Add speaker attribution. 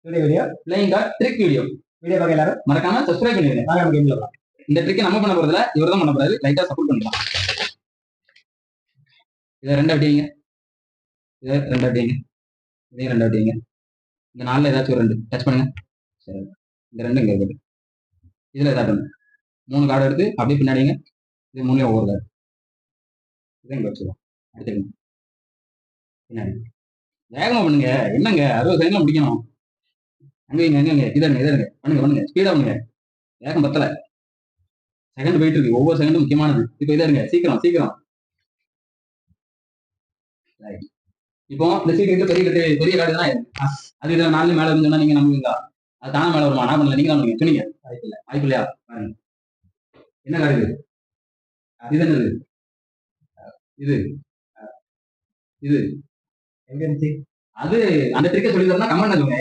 Speaker 1: Today video
Speaker 2: playing card trick video.
Speaker 1: Video பார்க்க எல்லாரும்
Speaker 2: மறக்காம சப்ஸ்கிரைப் பண்ணிடுங்க.
Speaker 1: வாங்க நம்ம கேம்ல போலாம்.
Speaker 2: இந்த ட்ரிக் நம்ம பண்ண போறதுல இவர் தான் பண்ண போறாரு. லைட்டா சப்போர்ட் பண்ணிக்கலாம். இதை ரெண்டு அடிங்க, இதை ரெண்டு அடிங்க, இதையும் ரெண்டு அடிங்க. இந்த நாலுல ஏதாச்சும் ஒரு ரெண்டு டச் பண்ணுங்க. சரி, இந்த ரெண்டு இங்க இருக்குது. இதுல ஏதாட்டும் 3 கார்டு எடுத்து அப்படியே பின்னாடிங்க. இது 3லயும் ஒவ்வொரு கார்டு. இதை இங்க வச்சுருவோம். அடுத்துங்க பின்னாடி வேகமா பண்ணுங்க. என்னங்க 60 செகண்ட்ல முடிக்கணும். அங்க இதருங்க பண்ணுங்க ஸ்பீடா பண்ணுங்க. வேகம் பத்தல, செகண்ட் போயிட்டு இருக்கு. ஒவ்வொரு செகண்டும் முக்கியமானது. இப்போ இதருங்க சீக்கிரம் சீக்கிரம். இப்போ இந்த சீக்கிரம் பெரிய கார்டு தான் அது இதுல 4 மேல இருந்துன்னா நீங்க நம்புவீங்களா? அது தானே மேல வருமா? நான் பண்ணல, நீங்க தான் பண்ணுங்க. சொன்னீங்க வாய்ப்பு இல்லையா? பாருங்க என்ன கார்டு இது? இது என்னது? இது இது
Speaker 1: எங்க இருந்துச்சு?
Speaker 2: அது அந்த ட்ரிக்கை சொல்லி தரனா கமெண்ட் சொல்லுங்க.